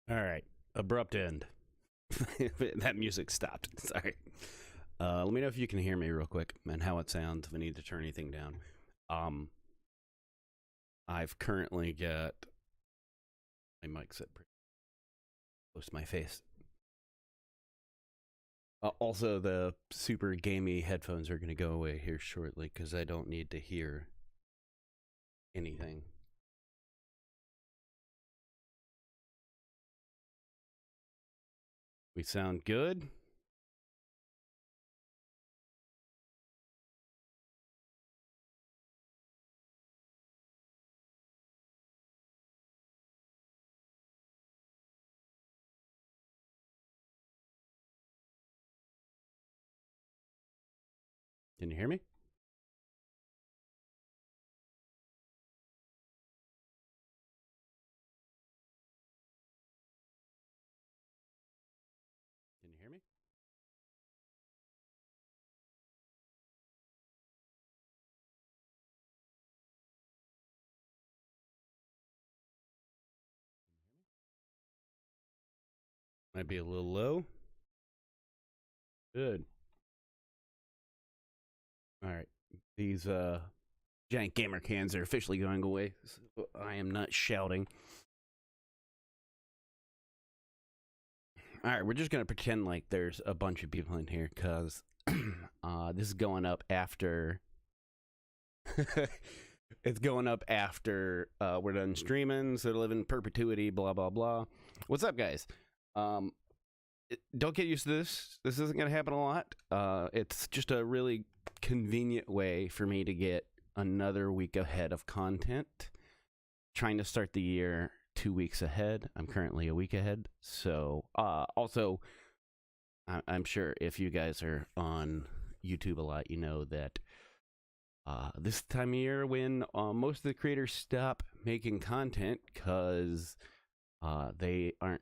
All right. Abrupt end. That music stopped. Sorry. Let me know if you can hear me real quick and how it sounds if I need to turn anything down. Um, I've currently got my mic set pretty close to my face. Also, the super gamey headphones are going to go away here shortly because I don't need to hear anything. We sound good? Can you hear me? Can you hear me? Might be a little low. Good. All right. These giant gamer cans are officially going away. So I am not shouting. All right, we're just gonna pretend like there's a bunch of people in here because this is going up after. It's going up after we're done streaming, so to live in perpetuity. Blah blah blah. What's up, guys? Um, don't get used to this. This isn't gonna happen a lot. It's just a really convenient way for me to get another week ahead of content. Trying to start the year 2 weeks ahead. I'm currently a week ahead. So, also, I'm sure if you guys are on YouTube a lot, you know that this time of year when most of the creators stop making content because they aren't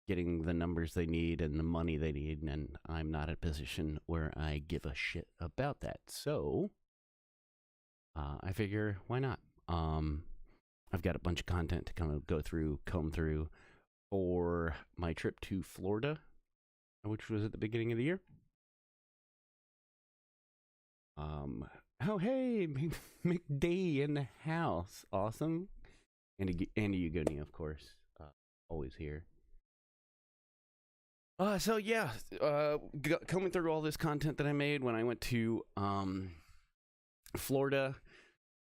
getting the numbers they need and the money they need, and I'm not in a position where I give a shit about that. So, I figure, why not? I've got a bunch of content to kind of comb through for my trip to Florida, which was at the beginning of the year. Oh hey, McDay in the house, awesome. Andy Ugoni, of course, always here. So yeah, combing through all this content that I made when I went to Florida.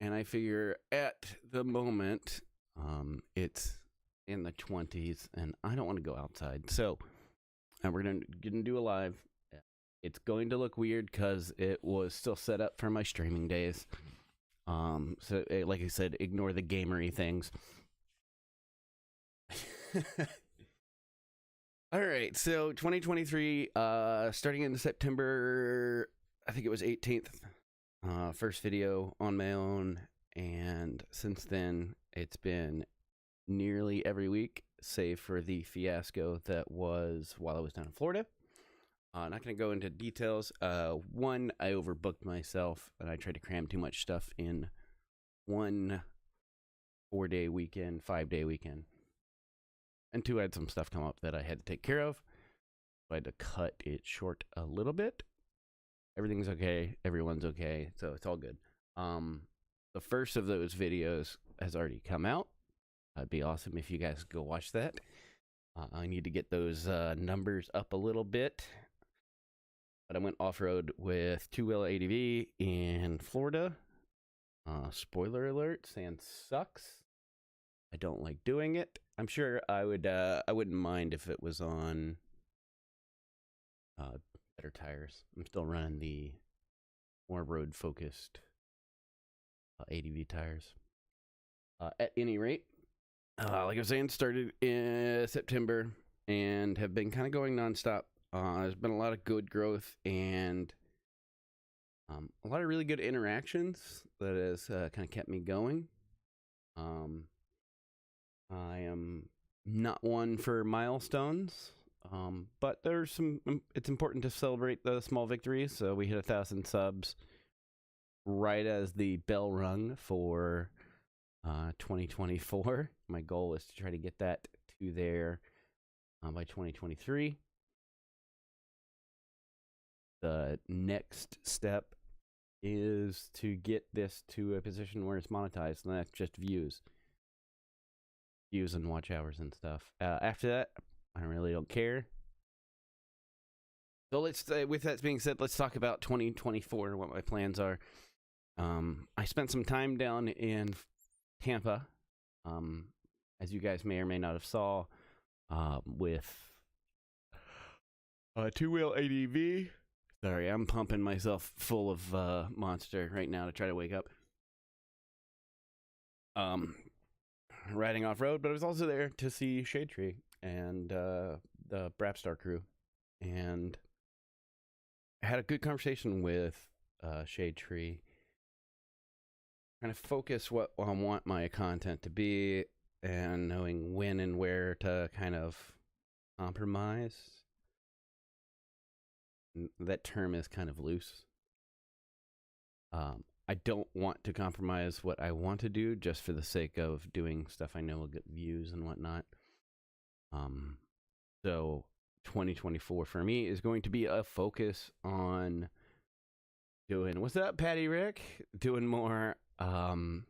And I figure at the moment, it's in the 20s, and I don't want to go outside. So, we're gonna do a live. It's going to look weird because it was still set up for my streaming days. So like I said, ignore the gamery things. All right, so 2023, starting in September, I think it was 18th. First video on my own, and since then it's been nearly every week, save for the fiasco that was while I was down in Florida. Not going to go into details. One, I overbooked myself, and I tried to cram too much stuff in one 4-day weekend, 5-day weekend. And two, I had some stuff come up that I had to take care of. So I had to cut it short a little bit. Everything's okay. Everyone's okay. So it's all good. The first of those videos has already come out. It'd be awesome if you guys go watch that. I need to get those numbers up a little bit. But I went off-road with two-wheel ADV in Florida. Spoiler alert, sand sucks. I don't like doing it. I'm sure I wouldn't mind if it was on better tires. I'm still running the more road-focused ADV tires. At any rate, like I was saying, started in September and have been kind of going nonstop. There's been a lot of good growth and a lot of really good interactions that has kind of kept me going. I am not one for milestones. But there's some. It's important to celebrate the small victories. So we hit 1,000 subs right as the bell rung for 2024. My goal is to try to get that to there by 2023. The next step is to get this to a position where it's monetized, and that's just views and watch hours and stuff. After that, I really don't care. So let's, with that being said, let's talk about 2024 and what my plans are. I spent some time down in Tampa, as you guys may or may not have saw, with a two-wheel ADV. Sorry, I'm pumping myself full of Monster right now to try to wake up. Riding off-road, but I was also there to see Shade Tree and the Brapstar crew. And I had a good conversation with Shade Tree. Kind of focus what I want my content to be and knowing when and where to kind of compromise. That term is kind of loose. I don't want to compromise what I want to do just for the sake of doing stuff I know will get views and whatnot. So 2024 for me is going to be a focus on doing, what's up, Patty Rick? Doing more of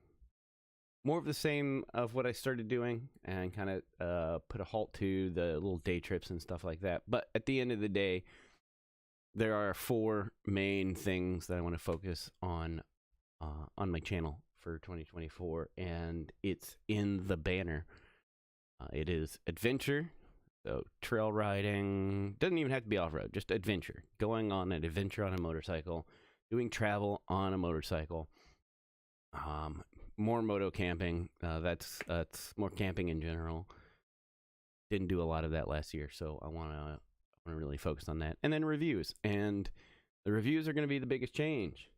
the same of what I started doing, and kind of put a halt to the little day trips and stuff like that. But at the end of the day, there are 4 main things that I want to focus on my channel for 2024, and it's in the banner. It is adventure, so trail riding, doesn't even have to be off-road, just adventure. Going on an adventure on a motorcycle, doing travel on a motorcycle, more moto camping, that's more camping in general. Didn't do a lot of that last year, so I want to really focus on that. And then reviews, and the reviews are going to be the biggest change.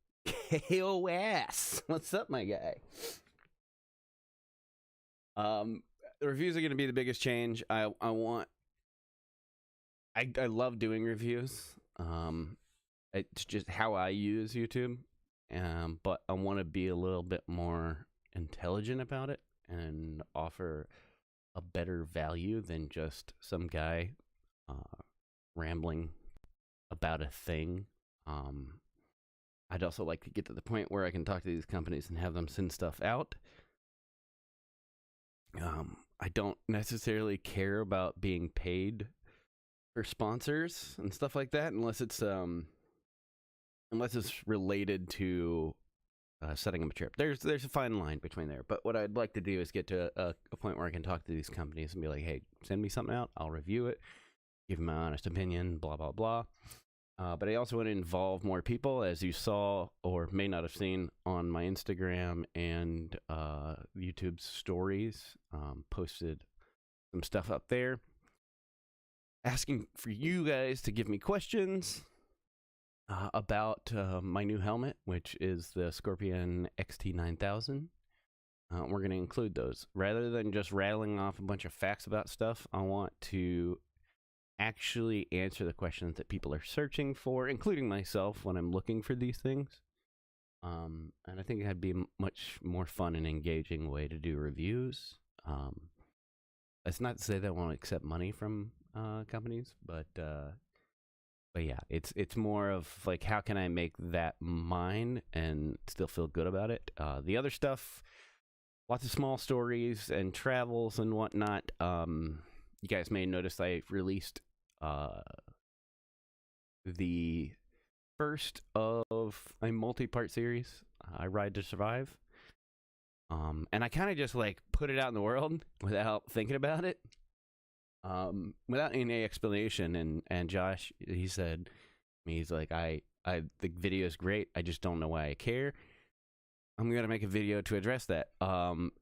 KOS, what's up, my guy? The reviews are going to be the biggest change. I love doing reviews. It's just how I use YouTube. But I want to be a little bit more intelligent about it and offer a better value than just some guy rambling about a thing. I'd also like to get to the point where I can talk to these companies and have them send stuff out. I don't necessarily care about being paid for sponsors and stuff like that, unless it's related to setting up a trip. There's a fine line between there. But what I'd like to do is get to a point where I can talk to these companies and be like, hey, send me something out. I'll review it, give my honest opinion, blah, blah, blah. But I also want to involve more people, as you saw or may not have seen on my Instagram and YouTube stories. Posted some stuff up there asking for you guys to give me questions about my new helmet, which is the Scorpion XT9000. We're going to include those. Rather than just rattling off a bunch of facts about stuff, I want to actually answer the questions that people are searching for, including myself, when I'm looking for these things. And I think that'd be a much more fun and engaging way to do reviews. That's not to say that I won't accept money from companies, but yeah, it's more of like, how can I make that mine and still feel good about it? The other stuff, lots of small stories and travels and whatnot. You guys may notice I released the first of a multi-part series, I Ride to Survive. And I kind of just like put it out in the world without thinking about it, without any explanation. And Josh, he said, he's like, I the video is great. I just don't know why I care. I'm going to make a video to address that.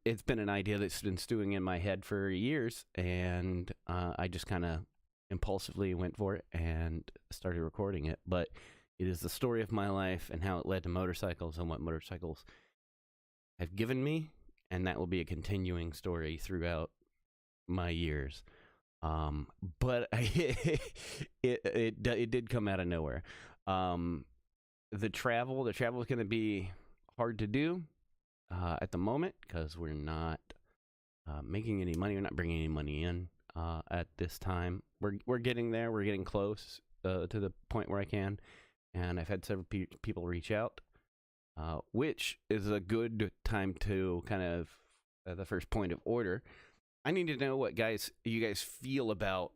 It's been an idea that's been stewing in my head for years, and I just kind of impulsively went for it and started recording it. But it is the story of my life and how it led to motorcycles and what motorcycles have given me, and that will be a continuing story throughout my years. But it did come out of nowhere. The travel is going to be hard to do at the moment because we're not making any money. We're not bringing any money in. at this time. We're getting there. We're getting close to the point where I can, and I've had several people reach out, which is a good time to kind of the first point of order. I need to know what you guys feel about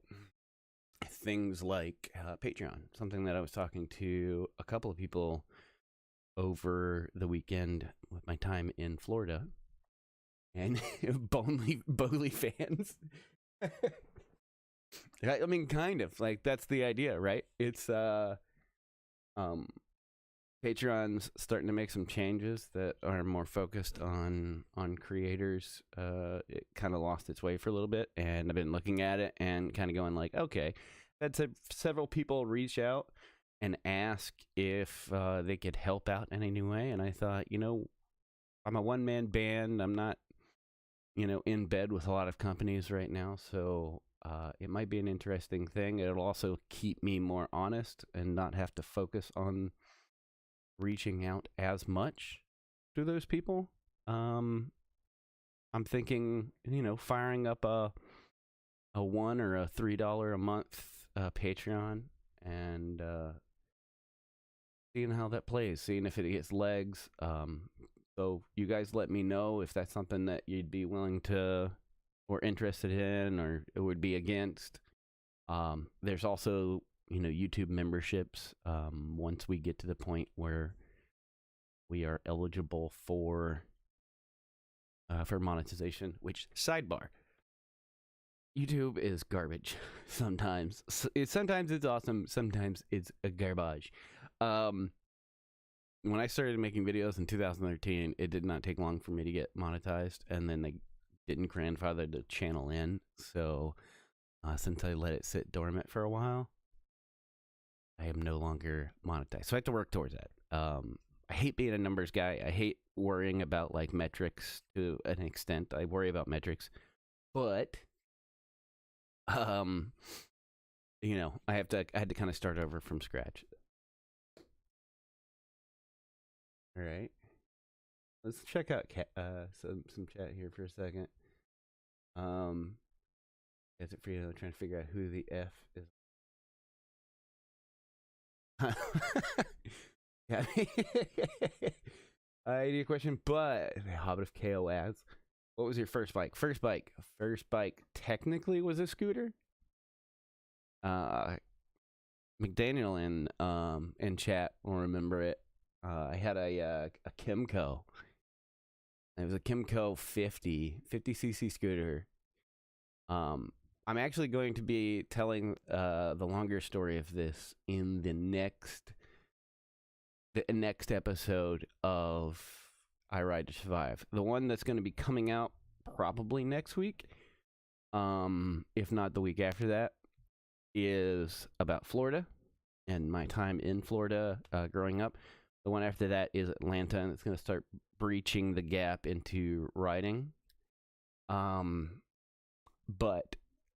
things like Patreon. Something that I was talking to a couple of people over the weekend with my time in Florida, and Bowley fans. I mean, kind of like that's the idea, right? It's Patreon's starting to make some changes that are more focused on creators. It kind of lost its way for a little bit, and I've been looking at it and kind of going like, okay, that's several people reach out and ask if they could help out in any way, and I thought, I'm a one-man band. I'm not, in bed with a lot of companies right now, so it might be an interesting thing. It'll also keep me more honest and not have to focus on reaching out as much to those people. I'm thinking, firing up a $1 or a $3 a month Patreon and seeing how that plays, seeing if it gets legs. So you guys let me know if that's something that you'd be willing to or interested in, or it would be against. There's also YouTube memberships. Once we get to the point where we are eligible for monetization, which, sidebar, YouTube is garbage sometimes. Sometimes it's awesome, sometimes it's a garbage. When I started making videos in 2013, it did not take long for me to get monetized, and then they didn't grandfather the channel in. So since I let it sit dormant for a while, I am no longer monetized. So I have to work towards that. I hate being a numbers guy. I hate worrying about like metrics to an extent. I worry about metrics, but I had to kind of start over from scratch. All right, let's check out some chat here for a second. Is it for you? Trying to figure out who the F is. Yeah. I need a question, but Hobbit of KO asks, what was your first bike? First bike technically was a scooter. McDaniel in chat will remember it. I had a Kimco. It was a Kimco 50cc scooter. I'm actually going to be telling the longer story of this in the next episode of I Ride to Survive. The one that's going to be coming out probably next week, if not the week after that, is about Florida and my time in Florida growing up. The one after that is Atlanta, and it's going to start breaching the gap into riding. But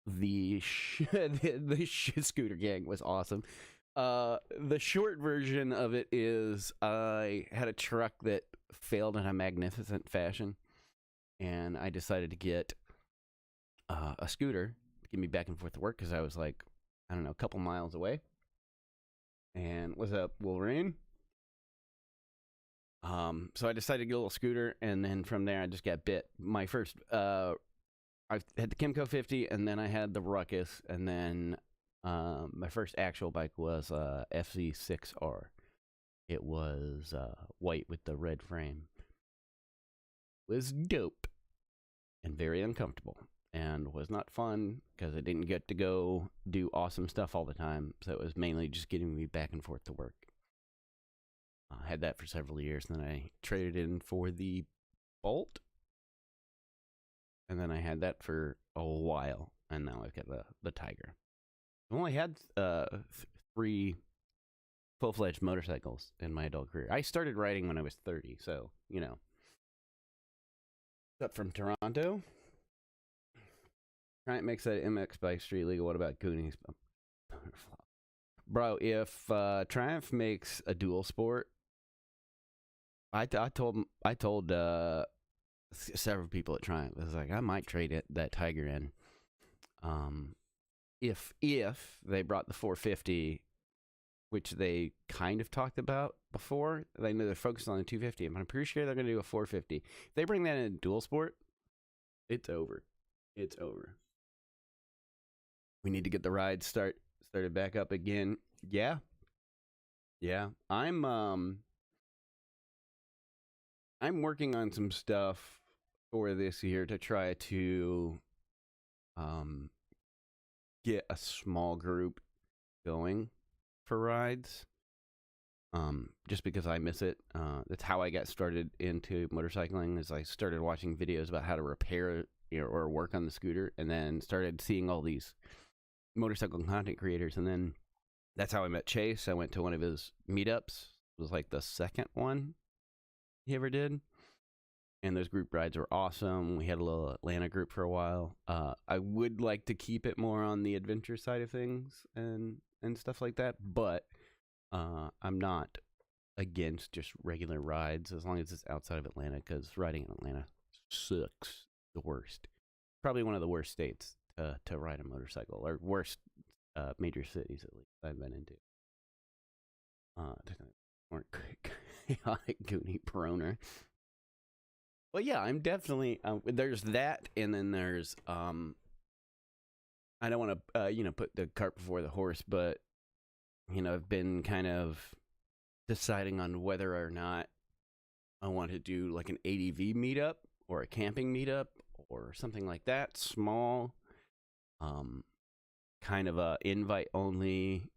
the scooter gang was awesome. The short version of it is I had a truck that failed in a magnificent fashion, and I decided to get a scooter to get me back and forth to work because I was like, I don't know, a couple miles away. And what's up, Wolverine? So I decided to get a little scooter, and then from there I just got bit. My first, I had the Kimco 50, and then I had the Ruckus, and then my first actual bike was FC6R. It was white with the red frame. It was dope and very uncomfortable, and was not fun because I didn't get to go do awesome stuff all the time. So it was mainly just getting me back and forth to work. I had that for several years, and then I traded in for the Bolt, and then I had that for a while, and now I've got the Tiger. I've only had 3 full-fledged motorcycles in my adult career. I started riding when I was 30, so, Up from Toronto. Triumph makes that MX bike street legal. What about Goonies? Bro, if Triumph makes a dual sport, I told several people at Triumph, I was like, I might trade that Tiger in. If they brought the 450, which they kind of talked about before, they know they're focused on the 250, but I'm pretty sure they're going to do a 450. If they bring that in dual sport, it's over. It's over. We need to get the ride started back up again. Yeah. I'm working on some stuff for this year to try to get a small group going for rides. Just because I miss it. That's how I got started into motorcycling. Is I started watching videos about how to repair or work on the scooter, and then started seeing all these motorcycle content creators, and then that's how I met Chase. I went to one of his meetups. It was like the second one he ever did, and those group rides were awesome. We had a little Atlanta group for a while. I would like to keep it more on the adventure side of things and stuff like that, but I'm not against just regular rides as long as it's outside of Atlanta, because riding in Atlanta sucks the worst. Probably one of the worst states to ride a motorcycle, or worst major cities at least I've been into. More chaotic Goonie Proner. Well, yeah, I'm definitely there's that, and then there's I don't want to put the cart before the horse, but I've been kind of deciding on whether or not I want to do like an ADV meetup or a camping meetup or something like that, small, kind of a invite only,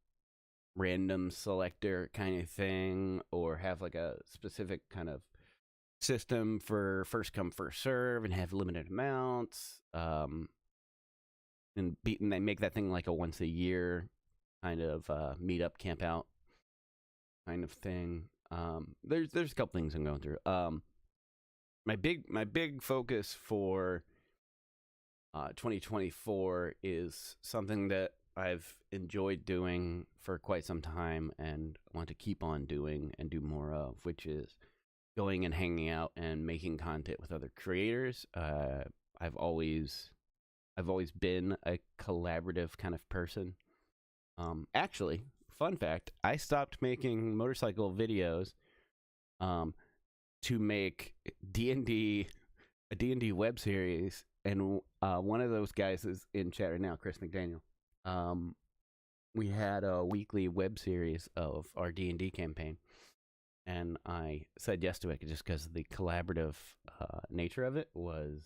random selector kind of thing, or have like a specific kind of system for first come first serve and have limited amounts, and they make that thing like a once a year kind of meetup camp out kind of thing. There's a couple things I'm going through. My big focus for 2024 is something that I've enjoyed doing for quite some time and want to keep on doing and do more of, which is going and hanging out and making content with other creators. I've always been a collaborative kind of person. Actually, fun fact, I stopped making motorcycle videos to make a D&D web series, and one of those guys is in chat right now, Chris McDaniel. We had a weekly web series of our D&D campaign, and I said yes to it just because the collaborative nature of it was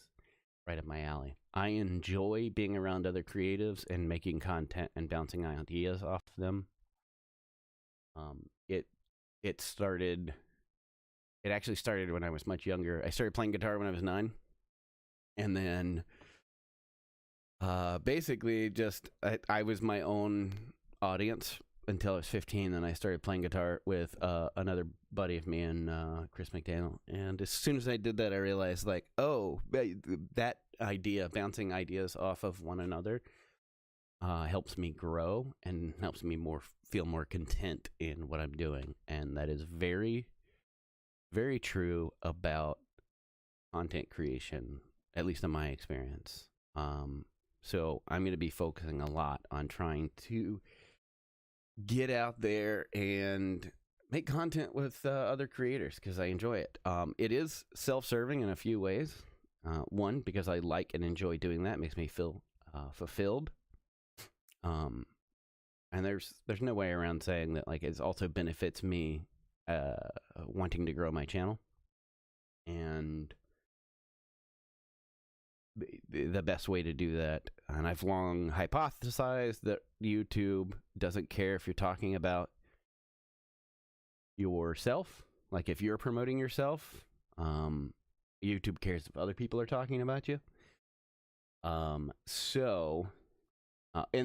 right up my alley. I enjoy being around other creatives and making content and bouncing ideas off them. It actually started when I was much younger. I started playing guitar when I was 9, and then basically just I was my own audience until I was 15. Then I started playing guitar with another buddy of me and Chris McDaniel. And as soon as I did that, I realized, like, oh, that idea, bouncing ideas off of one another, helps me grow and helps me feel more content in what I'm doing. And that is very, very true about content creation, at least in my experience. So I'm going to be focusing a lot on trying to get out there and make content with other creators because I enjoy it. It is self-serving in a few ways. One, because I like and enjoy doing that. It makes me feel fulfilled. And there's no way around saying that, like, it also benefits me wanting to grow my channel. And the best way to do that, and I've long hypothesized that YouTube doesn't care if you're talking about yourself. Like, if you're promoting yourself, YouTube cares if other people are talking about you. And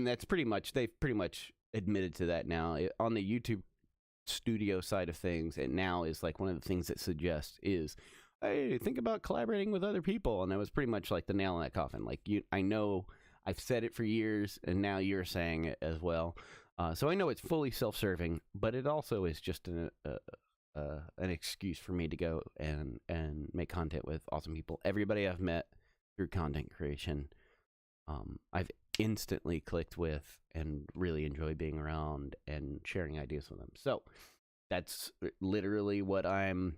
that's they've pretty much admitted to that now. On the YouTube studio side of things, it now is like one of the things it suggests is, hey, think about collaborating with other people. And that was pretty much like the nail in that coffin. Like, I know I've said it for years, and now you're saying it as well. So I know it's fully self-serving, but it also is just an excuse for me to go and make content with awesome people. Everybody I've met through content creation, I've instantly clicked with and really enjoy being around and sharing ideas with them. So that's literally what I'm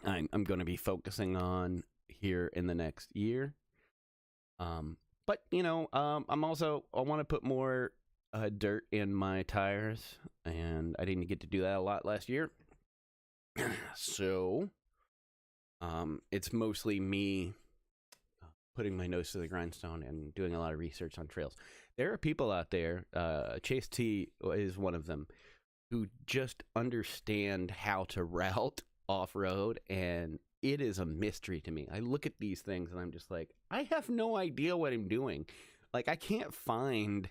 going to be focusing on here in the next year. But I'm also, I want to put more dirt in my tires, and I didn't get to do that a lot last year. So it's mostly me putting my nose to the grindstone and doing a lot of research on trails. There are people out there, Chase T is one of them, who just understand how to route off-road, and it is a mystery to me. I look at these things and I'm just like, I have no idea what I'm doing. Like, I can't find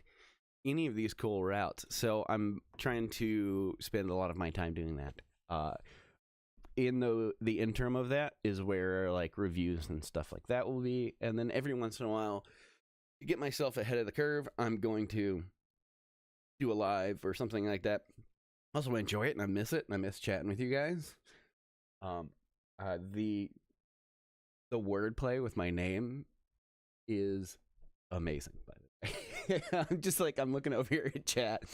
any of these cool routes. So I'm trying to spend a lot of my time doing that. In the interim of that is where like reviews and stuff like that will be. And then every once in a while, to get myself ahead of the curve, I'm going to do a live or something like that. Also, I enjoy it and I miss it, and I miss chatting with you guys. The wordplay with my name is amazing, by the way. I'm looking over here at chat.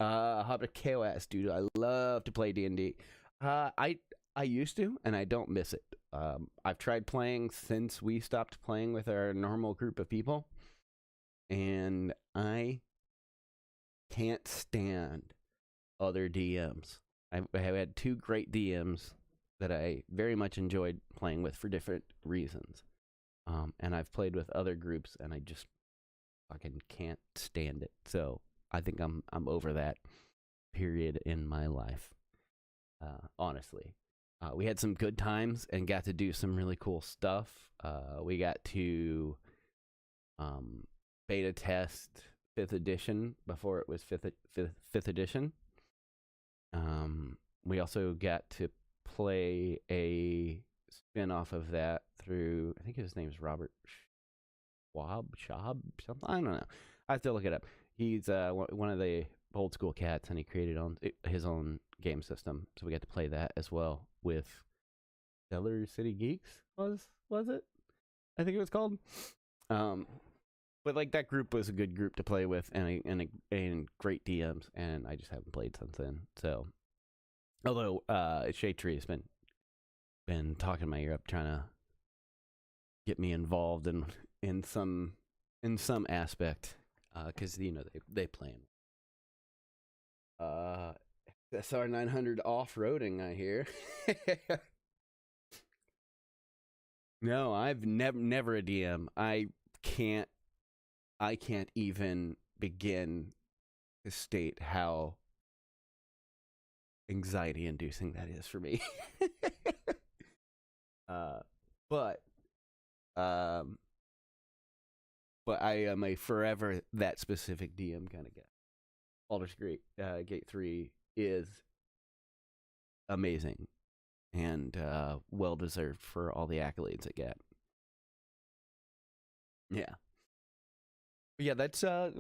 Hobbit KOS, dude. I love to play D&D. I used to, and I don't miss it. I've tried playing since we stopped playing with our normal group of people, and I can't stand other DMs. I have had 2 great DMs that I very much enjoyed playing with for different reasons. And I've played with other groups, and I just fucking can't stand it. So I think I'm over that period in my life. Honestly, we had some good times and got to do some really cool stuff. We got to beta test 5th edition before it was 5th edition. We also got to play a spin-off of that through, I think his name's Robert Schwab, something. I don't know. I have to look it up. He's one of the old school cats, and he created his own game system. So we got to play that as well with Stellar City Geeks. Was it? I think it was called. But like, that group was a good group to play with, and great DMs, and I just haven't played since then. So, although Shade Tree has been talking my ear up, trying to get me involved in some aspect, because they play SR 900 off-roading, I hear. No, I've never a DM. I can't even begin to state how anxiety-inducing that is for me. But I am a forever that specific DM kind of guy. Baldur's Gate 3 is amazing and well deserved for all the accolades it got. Yeah. Yeah, that's I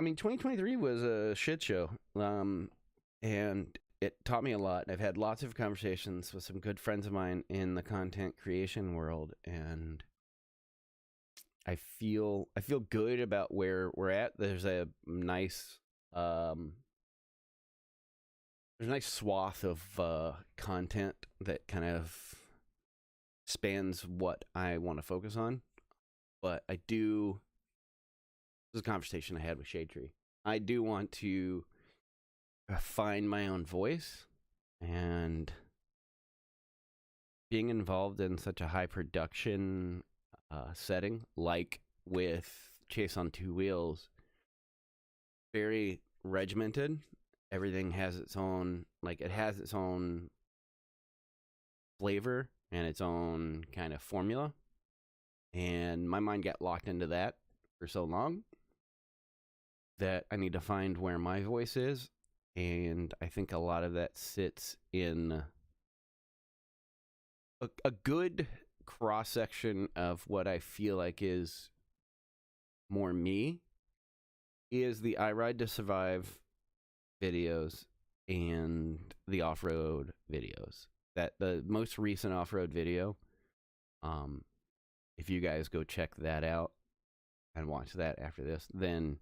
mean, 2023 was a shit show. And it taught me a lot. I've had lots of conversations with some good friends of mine in the content creation world, and I feel good about where we're at. There's a nice swath of content that kind of spans what I want to focus on. But this is a conversation I had with Shade Tree. I do want to find my own voice, and being involved in such a high production setting, like with Chase on Two Wheels, very regimented. Everything has its own, it has its own flavor and its own kind of formula. And my mind got locked into that for so long that I need to find where my voice is. And I think a lot of that sits in a good cross-section of what I feel like is more me is the I Ride to Survive videos and the off-road videos. That the most recent off-road video, if you guys go check that out, and watch that after this, then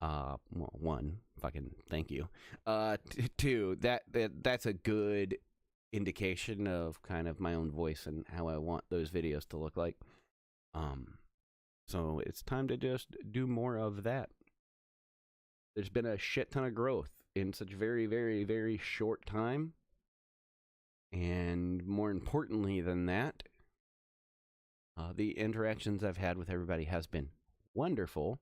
well, one, fucking thank you. Two, that's a good indication of kind of my own voice and how I want those videos to look like. So it's time to just do more of that. There's been a shit ton of growth in such very, very, very short time. And more importantly than that, the interactions I've had with everybody has been wonderful.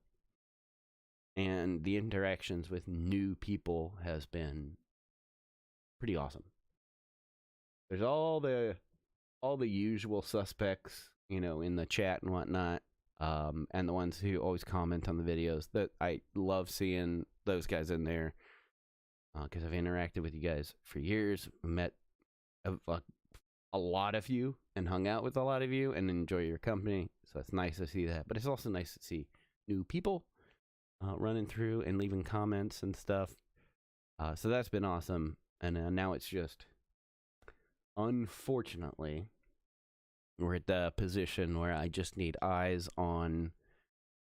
And the interactions with new people has been pretty awesome. There's all the usual suspects, you know, in the chat and whatnot, and the ones who always comment on the videos. That I love seeing those guys in there, because I've interacted with you guys for years, met a lot of you, and hung out with a lot of you, and enjoy your company. So it's nice to see that. But it's also nice to see new people running through and leaving comments and stuff. So that's been awesome. And now it's just, unfortunately, we're at the position where I just need eyes on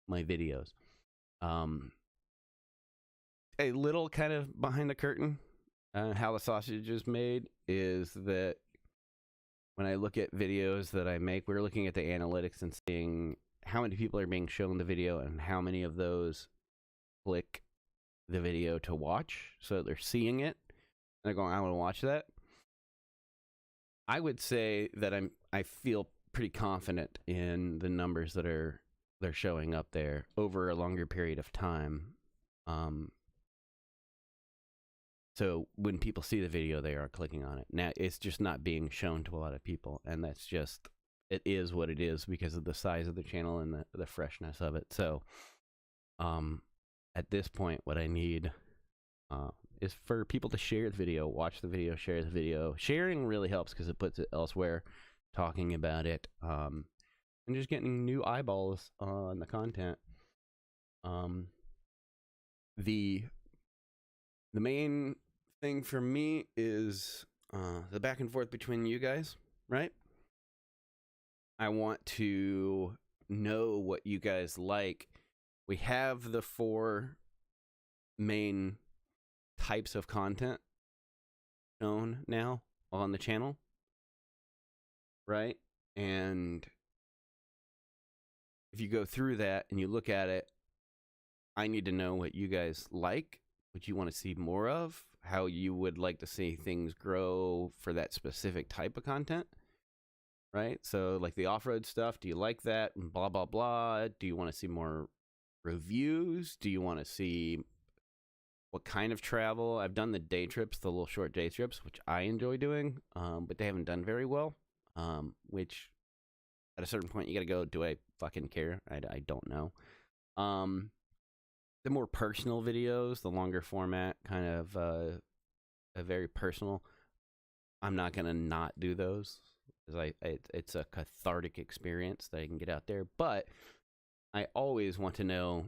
my videos. A little kind of behind the curtain, how the sausage is made is that when I look at videos that I make, we're looking at the analytics and seeing how many people are being shown the video and how many of those click the video to watch. So they're seeing it and they're going, I want to watch that. I would say that I feel pretty confident in the numbers that they're showing up there over a longer period of time. So when people see the video, they are clicking on it. Now, it's just not being shown to a lot of people, and that's just, it is what it is because of the size of the channel and the freshness of it. So at this point, what I need is for people to share the video, watch the video, share the video. Sharing really helps because it puts it elsewhere, talking about it, and just getting new eyeballs on the content. The main thing for me is the back and forth between you guys, right? I want to know what you guys like. We have the 4 main types of content shown now on the channel, right? And if you go through that and you look at it, I need to know what you guys like, what you want to see more of, how you would like to see things grow for that specific type of content, right? So like the off-road stuff, do you like that? And blah, blah, blah. Do you want to see more reviews? Do you want to see what kind of travel? I've done the day trips, the little short day trips, which I enjoy doing, but they haven't done very well, which at a certain point you got to go, do I fucking care? I don't know. The more personal videos, the longer format, kind of a very personal, I'm not going to not do those because it's a cathartic experience that I can get out there. But I always want to know,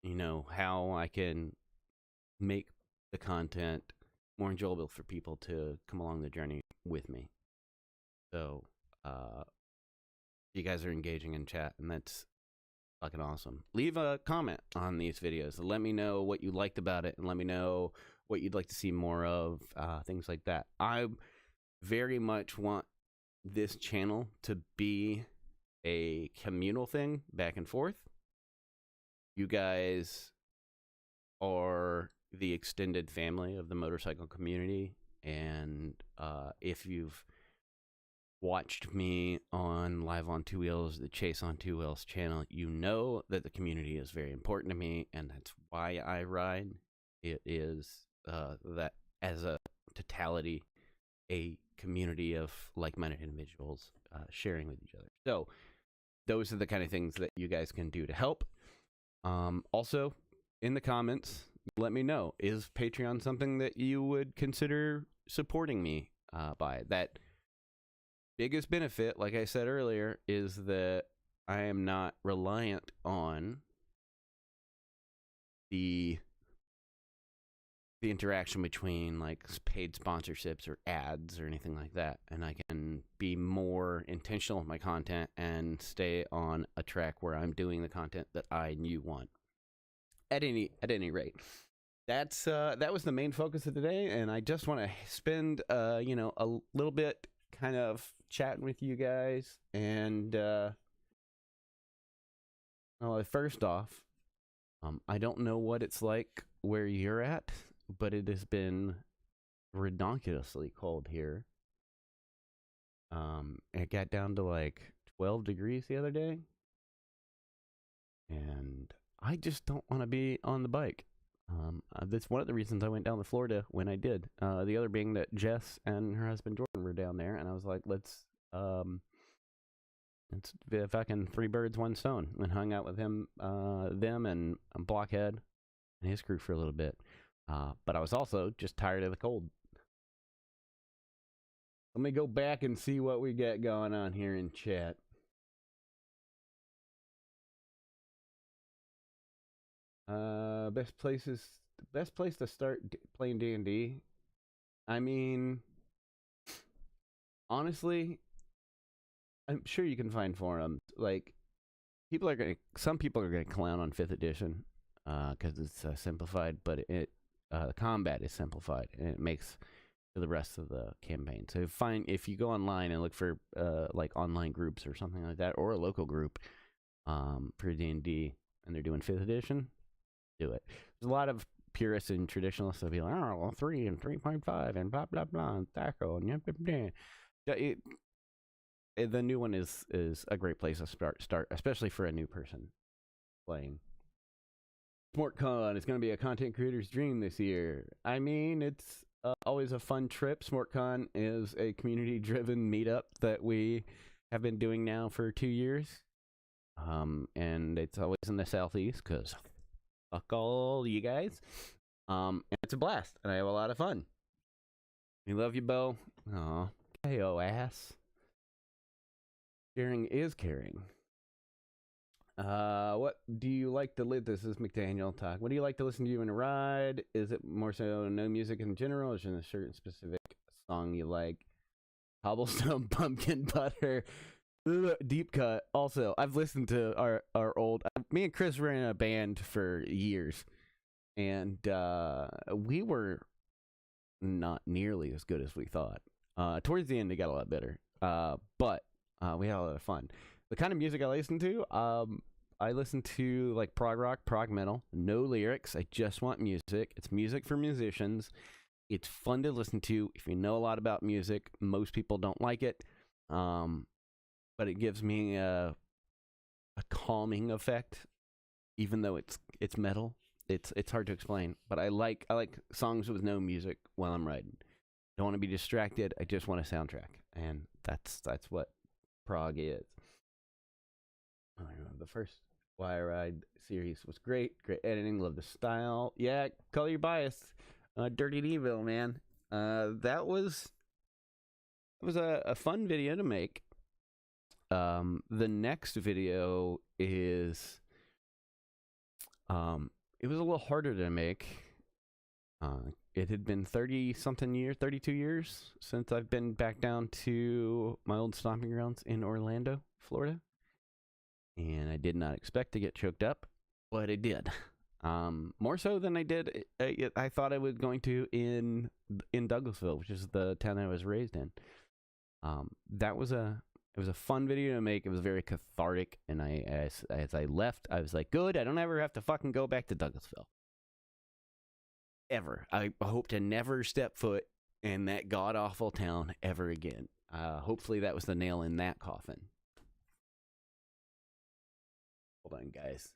you know, how I can make the content more enjoyable for people to come along the journey with me. So you guys are engaging in chat, and that's fucking awesome. Leave a comment on these videos. Let me know what you liked about it, and let me know what you'd like to see more of, things like that. I very much want this channel to be a communal thing, back and forth. You guys are the extended family of the motorcycle community, and if you've watched me on Live on Two Wheels, the Chase on Two Wheels channel, you know that the community is very important to me, and that's why I ride. It is that as a totality, a community of like-minded individuals sharing with each other. So those are the kind of things that you guys can do to help. Also, in the comments, let me know, is Patreon something that you would consider supporting me by? That biggest benefit, like I said earlier, is that I am not reliant on the the interaction between like paid sponsorships or ads or anything like that, and I can be more intentional with my content and stay on a track where I'm doing the content that I want. At any rate, that was the main focus of today, and I just want to spend a little bit kind of chatting with you guys. And well, first off, I don't know what it's like where you're at, but it has been ridiculously cold here. It got down to like 12 degrees the other day, and I just don't want to be on the bike. That's one of the reasons I went down to Florida when I did. The other being that Jess and her husband Jordan were down there, and I was like, let's fucking 3 birds, 1 stone, and hung out with them and Blockhead and his crew for a little bit. But I was also just tired of the cold. Let me go back and see what we got going on here in chat. Best place to start playing D&D. I mean, honestly, I'm sure you can find forums. Like, some people are gonna clown on 5th edition, because it's simplified, but the combat is simplified, and it makes for the rest of the campaign. So if you go online and look for like online groups or something like that, or a local group for D&D, and they're doing 5th edition, do it. There's a lot of purists and traditionalists that'll be like, oh, well, 3 and 3.5 and blah blah blah and Thaco and the new one is a great place to start, especially for a new person playing. SmortCon is going to be a content creator's dream this year. I mean, it's always a fun trip. SmortCon is a community-driven meetup that we have been doing now for 2 years, and it's always in the southeast because fuck all you guys. And it's a blast, and I have a lot of fun. We love you, Bo. Aw, KO ass. Sharing is caring. What do you like to live? This is McDaniel talk. What do you like to listen to in a ride? Is it more so no music in general? Is there a certain specific song you like? Cobblestone Pumpkin Butter. Deep Cut. Also, I've listened to our old. Me and Chris were in a band for years, and we were not nearly as good as we thought. Towards the end, it got a lot better. But we had a lot of fun. The kind of music I listen to, I listen to like prog rock, prog metal, no lyrics. I just want music. It's music for musicians. It's fun to listen to. If you know a lot about music, most people don't like it. But it gives me a calming effect, even though it's metal. It's hard to explain, but I like songs with no music while I'm riding. Don't want to be distracted. I just want a soundtrack, and that's what prog is. The first YankiRides series was great editing, love the style. Yeah, color your bias. Dirty Devil, man. That was a fun video to make. The next video is it was a little harder to make. It had been 32 years since I've been back down to my old stomping grounds in Orlando, Florida. And I did not expect to get choked up, but I did. More so than I did. I thought I was going to in Douglasville, which is the town I was raised in. It was a fun video to make. It was very cathartic, and as I left, I was like, good, I don't ever have to fucking go back to Douglasville. Ever. I hope to never step foot in that god-awful town ever again. Hopefully that was the nail in that coffin. Hold on, guys.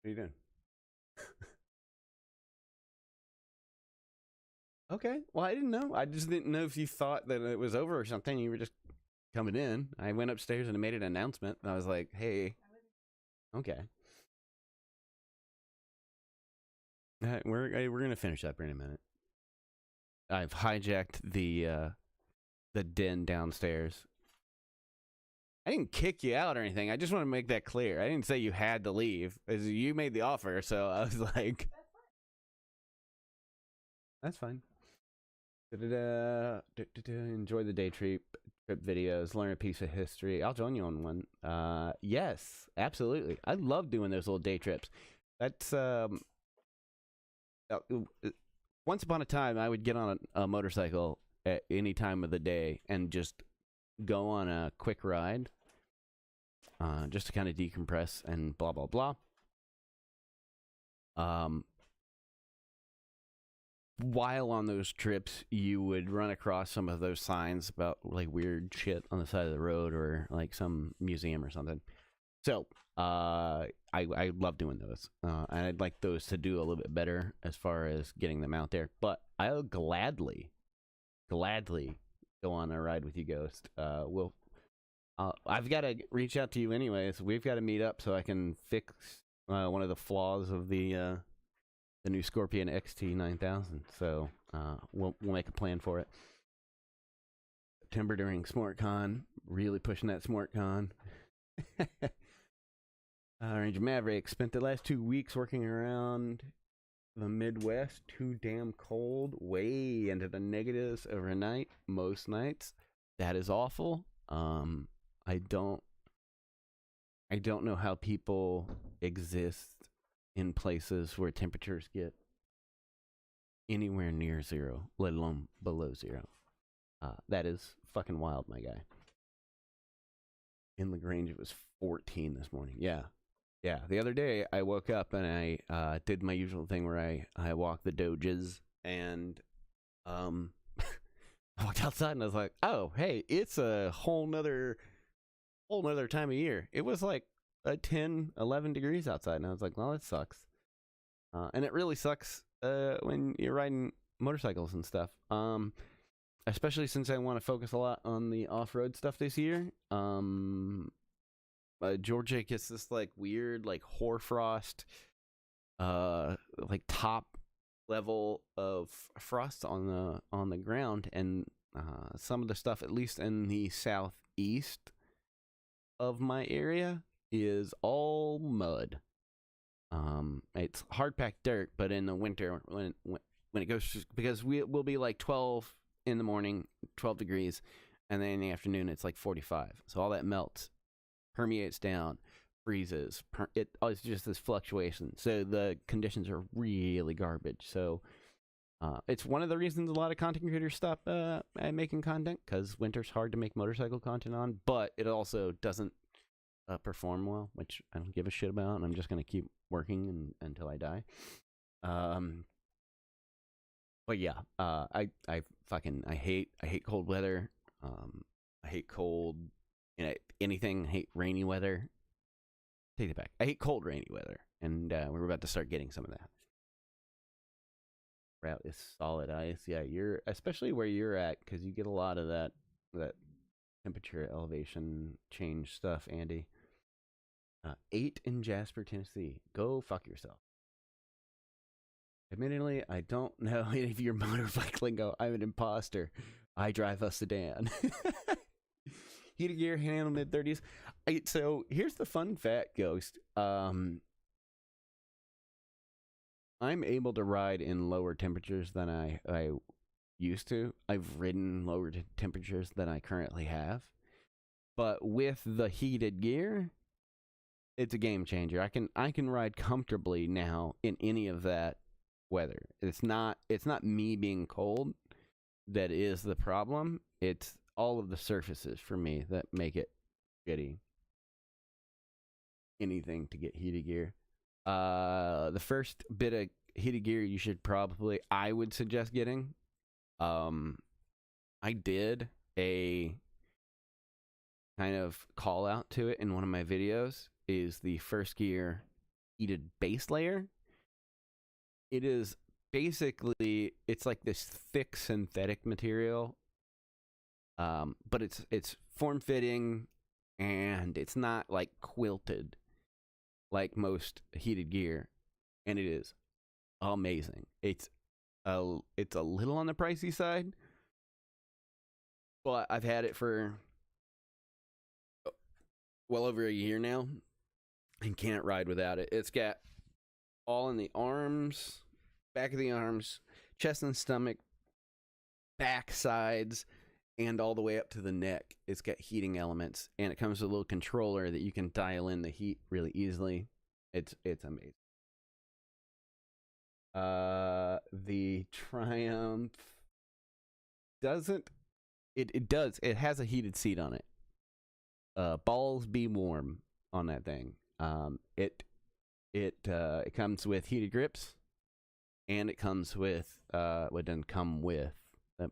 What are you doing? Okay. Well, I didn't know. I just didn't know if you thought that it was over or something. You were just coming in. I went upstairs and I made an announcement. And I was like, hey. Okay. We're going to finish up here in a minute. I've hijacked the den downstairs. I didn't kick you out or anything. I just want to make that clear. I didn't say you had to leave. You made the offer, so I was like, That's fine. Enjoy the day trip videos, learn a piece of history. I'll join you on one. Yes, absolutely. I love doing those little day trips. That's uh, once upon a time I would get on a motorcycle at any time of the day and just go on a quick ride, just to kind of decompress and blah blah blah. Um, while on those trips, you would run across some of those signs about like weird shit on the side of the road or like some museum or something. So I love doing those, and I'd like those to do a little bit better as far as getting them out there. But I'll gladly go on a ride with you, Ghost. I've got to reach out to you anyways. We've got to meet up so I can fix one of the flaws of the new Scorpion XT 9000. So we'll make a plan for it. September during SmartCon, really pushing that SmartCon. Ranger Maverick spent the last 2 weeks working around the Midwest. Too damn cold, way into the negatives overnight, most nights. That is awful. I don't know how people exist in places where temperatures get anywhere near zero, let alone below zero. That is fucking wild, my guy. In LaGrange, it was 14 this morning. Yeah. The other day, I woke up and I did my usual thing where I walk the doges, and I walked outside and I was like, oh, hey, it's a whole nother time of year. It was like 10, 11 degrees outside, and I was like, well, that sucks. And it really sucks when you're riding motorcycles and stuff. Especially since I want to focus a lot on the off-road stuff this year. Georgia gets this like weird like hoarfrost, like top level of frost on the ground, and some of the stuff, at least in the southeast of my area, is all mud. It's hard packed dirt, but in the winter when it goes, because we'll be like 12 in the morning, 12 degrees, and then in the afternoon it's like 45. So all that melts, permeates down, freezes. It's just this fluctuation. So the conditions are really garbage. So it's one of the reasons a lot of content creators stop making content, because winter's hard to make motorcycle content on, but it also doesn't perform well, which I don't give a shit about, and I'm just gonna keep working until I die. But yeah, I hate cold weather. I hate cold, anything. I hate rainy weather. Take it back. I hate cold rainy weather, and we're about to start getting some of that. Route is solid ice. Yeah, especially where you're at, because you get a lot of that temperature elevation change stuff, Andy. 8 in Jasper, Tennessee. Go fuck yourself. Admittedly, I don't know any of your motorbike lingo. I'm an imposter. I drive a sedan. Heated gear, handle mid-30s. So here's the fun fact, Ghost. I'm able to ride in lower temperatures than I used to. I've ridden lower temperatures than I currently have. But with the heated gear, it's a game changer. I can ride comfortably now in any of that weather. It's not me being cold that is the problem. It's all of the surfaces for me that make it shitty. Anything to get heated gear. The first bit of heated gear you should I would suggest getting. I did a kind of call out to it in one of my videos, is the First Gear heated base layer. It is basically, it's like this thick synthetic material, but it's form-fitting, and it's not like quilted like most heated gear, and it is amazing. It's a little on the pricey side, but I've had it for well over a year now and can't ride without it. It's got all in the arms, back of the arms, chest and stomach, back, sides, and all the way up to the neck. It's got heating elements, and it comes with a little controller that you can dial in the heat really easily. It's amazing. The Triumph doesn't. It does. It has a heated seat on it. Balls be warm on that thing. It comes with heated grips, and it comes with it doesn't come with.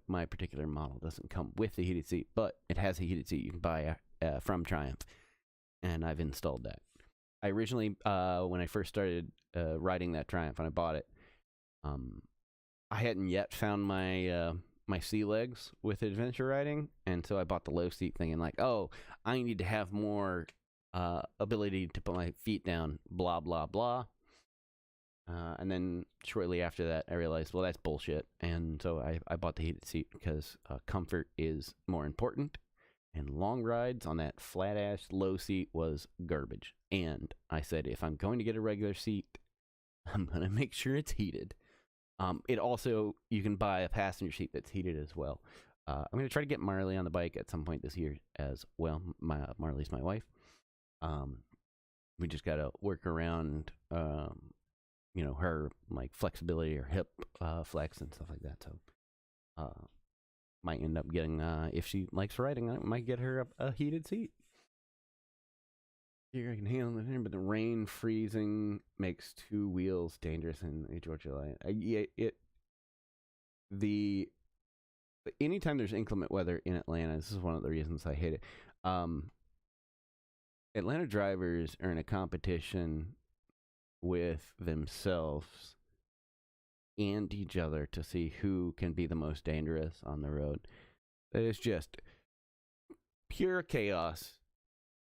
My particular model doesn't come with the heated seat, but it has a heated seat you can buy from Triumph, and I've installed that. I originally, when I first started riding that Triumph, when I bought it, I hadn't yet found my my sea legs with adventure riding, and so I bought the low seat thing, and like, oh, I need to have more ability to put my feet down, blah blah blah. And then shortly after that, I realized, well, that's bullshit. And so I bought the heated seat because comfort is more important. And long rides on that flat-ass low seat was garbage. And I said, if I'm going to get a regular seat, I'm going to make sure it's heated. It also, you can buy a passenger seat that's heated as well. I'm going to try to get Marley on the bike at some point this year as well. Marley's my wife. We just got to work around... her like flexibility or hip flex and stuff like that. So might end up getting if she likes riding, I might get her a heated seat. Here I can handle it, but the rain freezing makes two wheels dangerous in Georgia. Anytime there's inclement weather in Atlanta, this is one of the reasons I hate it. Atlanta drivers are in a competition with themselves and each other to see who can be the most dangerous on the road. It's just pure chaos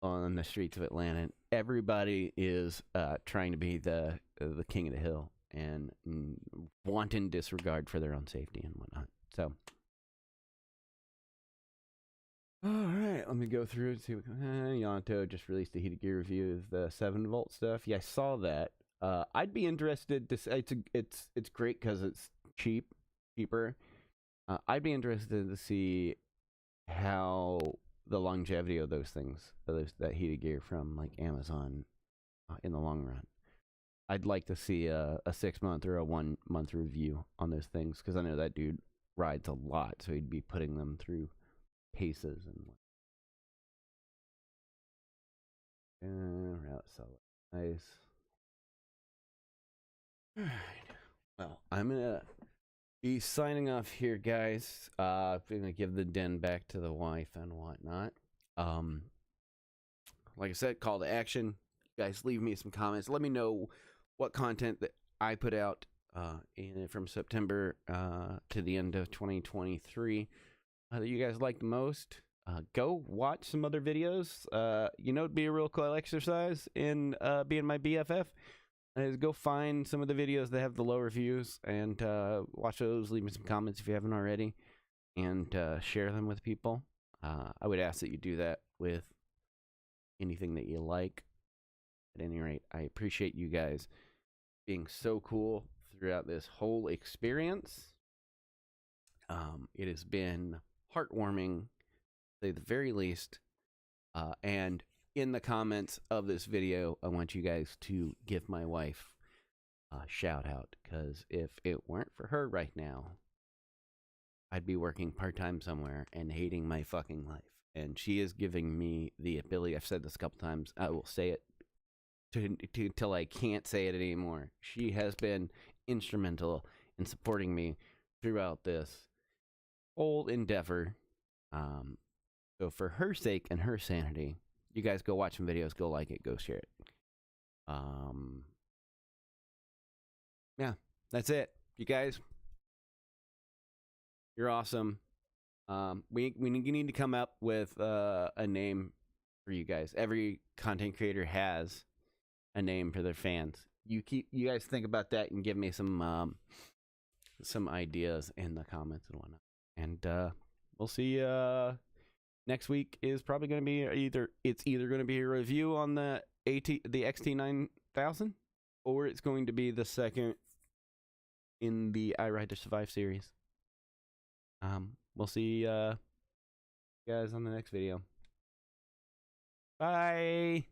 on the streets of Atlanta. Everybody is trying to be the king of the hill and wanton disregard for their own safety and whatnot. So, all right, let me go through and see what Yanto just released a heated gear review of the 7-volt stuff. Yeah, I saw that. I'd be interested to say it's great because it's cheaper. I'd be interested to see how the longevity of those things, that heated gear from like Amazon, in the long run. I'd like to see a 6-month or a 1-month review on those things because I know that dude rides a lot, so he'd be putting them through paces and route solid. Nice. All right. Well, I'm gonna be signing off here, guys. I'm gonna give the den back to the wife and whatnot. Like I said, call to action. You guys, leave me some comments. Let me know what content that I put out from September to the end of 2023 that you guys like the most. Go watch some other videos. It'd be a real cool exercise in being my BFF. Is go find some of the videos that have the low reviews and watch those. Leave me some comments if you haven't already, and share them with people. I would ask that you do that with anything that you like. At any rate, I appreciate you guys being so cool throughout this whole experience. It has been heartwarming, to say the very least. And in the comments of this video, I want you guys to give my wife a shout out, because if it weren't for her right now, I'd be working part-time somewhere and hating my fucking life. And she is giving me the ability. I've said this a couple times. I will say it till I can't say it anymore. She has been instrumental in supporting me throughout this whole endeavor. So for her sake and her sanity, you guys go watch some videos, go like it, go share it. Yeah, that's it. You guys, you're awesome. We need to come up with a name for you guys. Every content creator has a name for their fans. You guys think about that and give me some ideas in the comments and whatnot. And we'll see. Next week is probably going to be either going to be a review on the XT9000, or it's going to be the second in the I Ride to Survive series. We'll see you guys on the next video. Bye.